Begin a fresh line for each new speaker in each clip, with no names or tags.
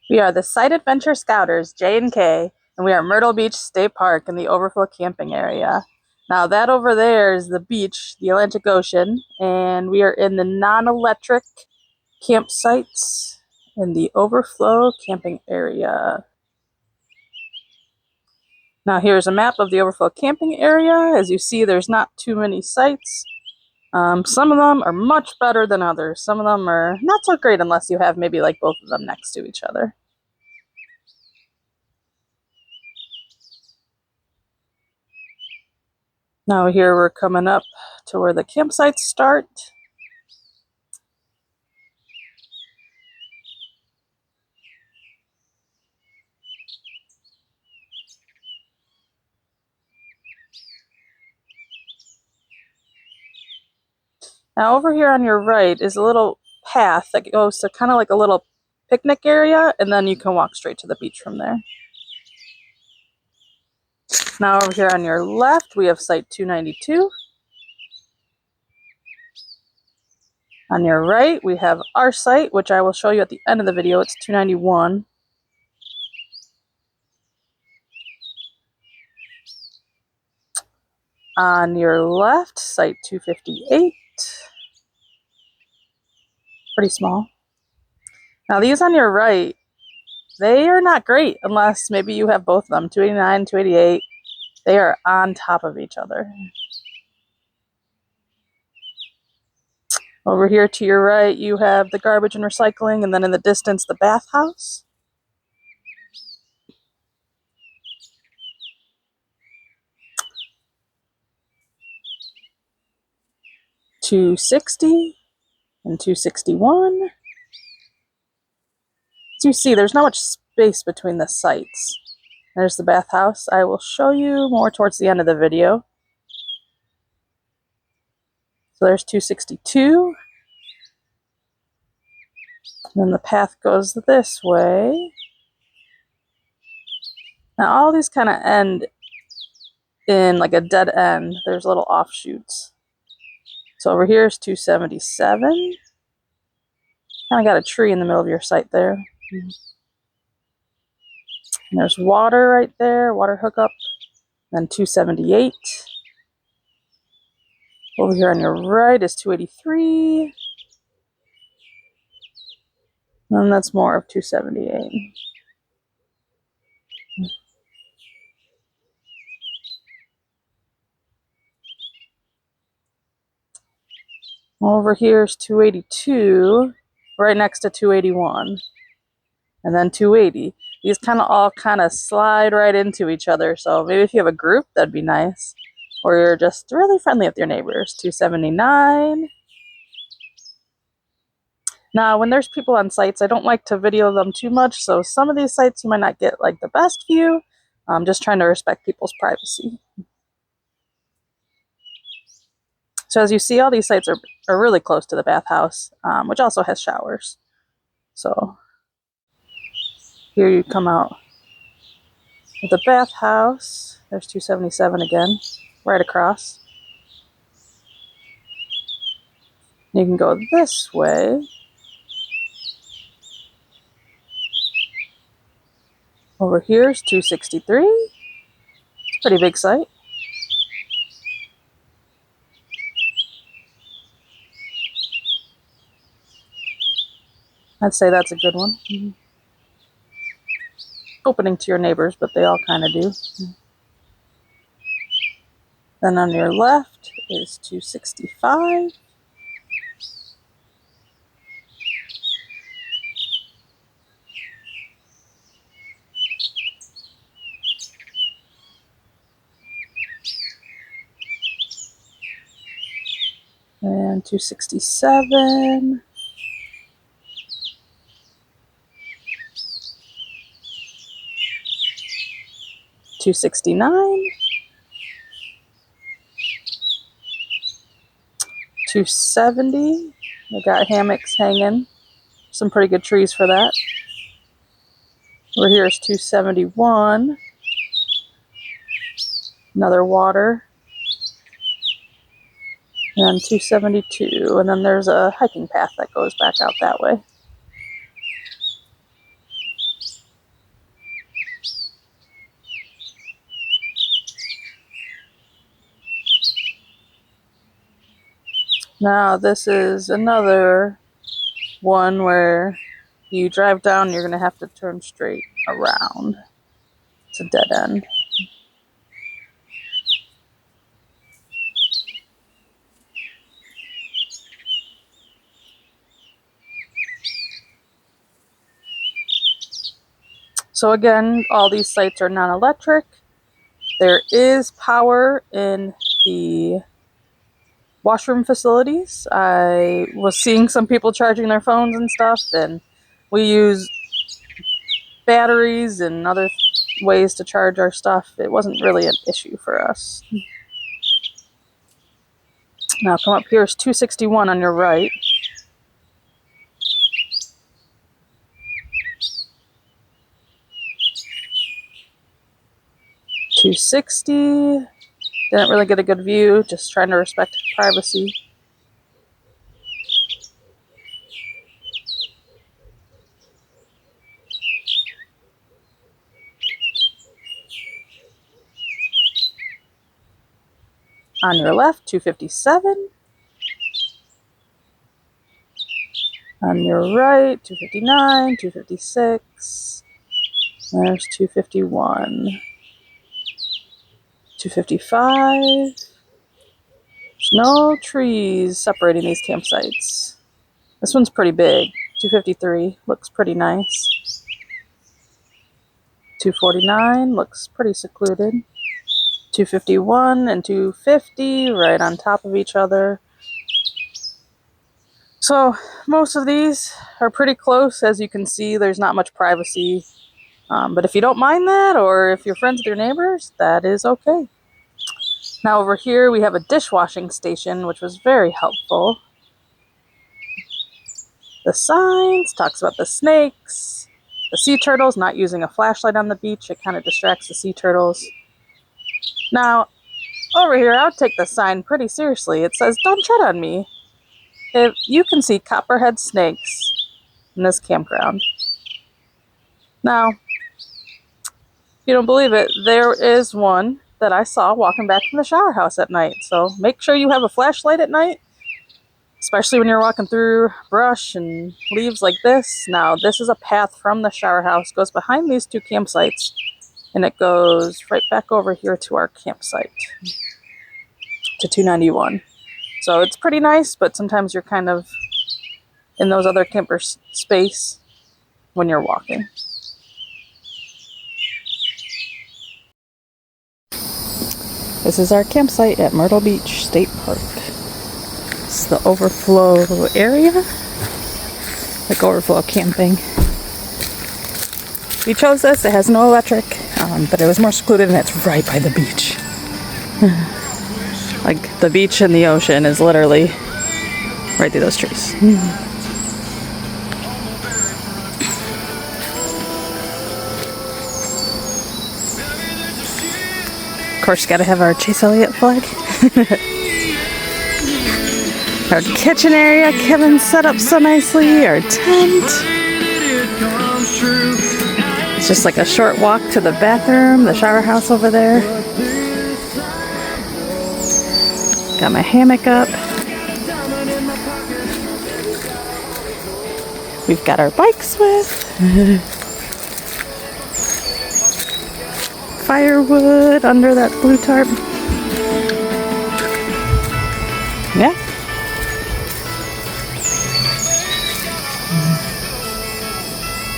We are the Site Adventure Scouters, J and K, and we are at Myrtle Beach State Park in the Overflow camping area. Now that over there is the beach, the Atlantic Ocean, and we are in the non-electric campsites in the Overflow camping area. Now here's a map of the Overflow camping area. As you see, there's not too many sites. Some of them are much better than others. Some of them are not so great unless you have maybe like both of them next to each other. Now here we're coming up to where the campsites start. Now over here on your right is a little path that goes to kind of like a little picnic area, and then you can walk straight to the beach from there. Now over here on your left we have site 292. On your right we have our site, which I will show you at the end of the video. It's 291. On your left, site 258. Pretty small. Now these on your right, they are not great unless maybe you have both of them, 289, 288. They are on top of each other. Over here to your right, you have the garbage and recycling, and then in the distance, the bathhouse. $260 and $261. As you see, there's not much space between the sites. There's the bathhouse. I will show you more towards the end of the video. So there's 262. And then the path goes this way. Now all these kind of end in like a dead end. There's little offshoots. So over here is 277. Kind of got a tree in the middle of your site there. And there's water right there, water hookup. Then 278. Over here on your right is 283. And that's more of 278. Over here is 282, right next to 281. And then 280. These all kind of slide right into each other. So maybe if you have a group, that'd be nice. Or you're just really friendly with your neighbors. 279. Now, when there's people on sites, I don't like to video them too much. So some of these sites you might not get like the best view. I'm just trying to respect people's privacy. So as you see, all these sites are really close to the bathhouse, which also has showers. So here you come out with the bathhouse. There's 277 again, right across. You can go this way. Over here is 263. It's a pretty big site. I'd say that's a good one. Opening to your neighbors, but they all kind of do. Then on your left is 265. And 267. $269, $270. They got hammocks hanging. Some pretty good trees for that. Over here is $271. Another water. And then $272. And then there's a hiking path that goes back out that way. Now this is another one where you drive down, you're going to have to turn straight around. It's a dead end. So again, all these sites are non-electric. There is power in the washroom facilities. I was seeing some people charging their phones and stuff, and we use batteries and other ways to charge our stuff. It wasn't really an issue for us. Now come up here is 261 on your right. $260. Didn't really get a good view, just trying to respect privacy. On your left, 257. On your right, 259, 256. There's 251. 255. There's no trees separating these campsites. This one's pretty big. 253 looks pretty nice. 249 looks pretty secluded. 251 and 250 right on top of each other. So most of these are pretty close. As you can see, there's not much privacy. But if you don't mind that, or if you're friends with your neighbors, that is okay. Now over here we have a dishwashing station, which was very helpful. The signs talks about the snakes, the sea turtles, not using a flashlight on the beach. It kind of distracts the sea turtles. Now, over here, I'll take the sign pretty seriously. It says, "Don't tread on me." If you can see Copperhead Snakes in this campground. Now, if you don't believe it, there is one that I saw walking back from the shower house at night. So make sure you have a flashlight at night, especially when you're walking through brush and leaves like this. Now, this is a path from the shower house, goes behind these two campsites, and it goes right back over here to our campsite, to 291. So it's pretty nice, but sometimes you're kind of in those other campers' space when you're walking. This is our campsite at Myrtle Beach State Park. It's the Overflow area, like Overflow camping. We chose this. It has no electric, but it was more secluded, and it's right by the beach. Like the beach and the ocean is literally right through those trees. Of course, gotta have our Chase Elliott flag. Our kitchen area, Kevin set up so nicely. Our tent. It's just like a short walk to the bathroom, the shower house over there. Got my hammock up. We've got our bikes with. Firewood under that blue tarp. Yeah.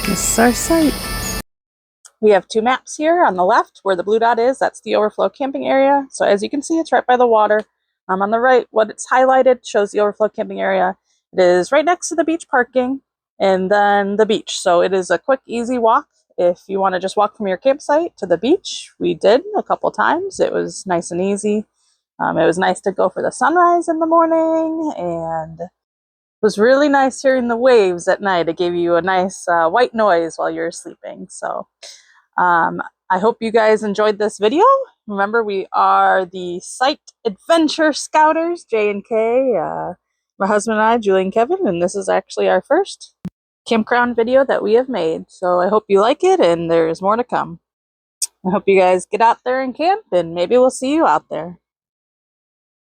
This is our site. We have two maps here. On the left, where the blue dot is, that's the Overflow camping area. So as you can see, it's right by the water. On the right, what it's highlighted shows the Overflow camping area. It is right next to the beach parking and then the beach. So it is a quick, easy walk. If you want to just walk from your campsite to the beach, we did a couple times. It was nice and easy. It was nice to go for the sunrise in the morning, and it was really nice hearing the waves at night. It gave you a nice white noise while you're sleeping. So I hope you guys enjoyed this video. Remember, we are the Site Adventure Scouters, J and K, my husband and I, Julie and Kevin, and this is actually our first campground video that we have made. So I hope you like it, and there's more to come. I hope you guys get out there and camp, and maybe we'll see you out there.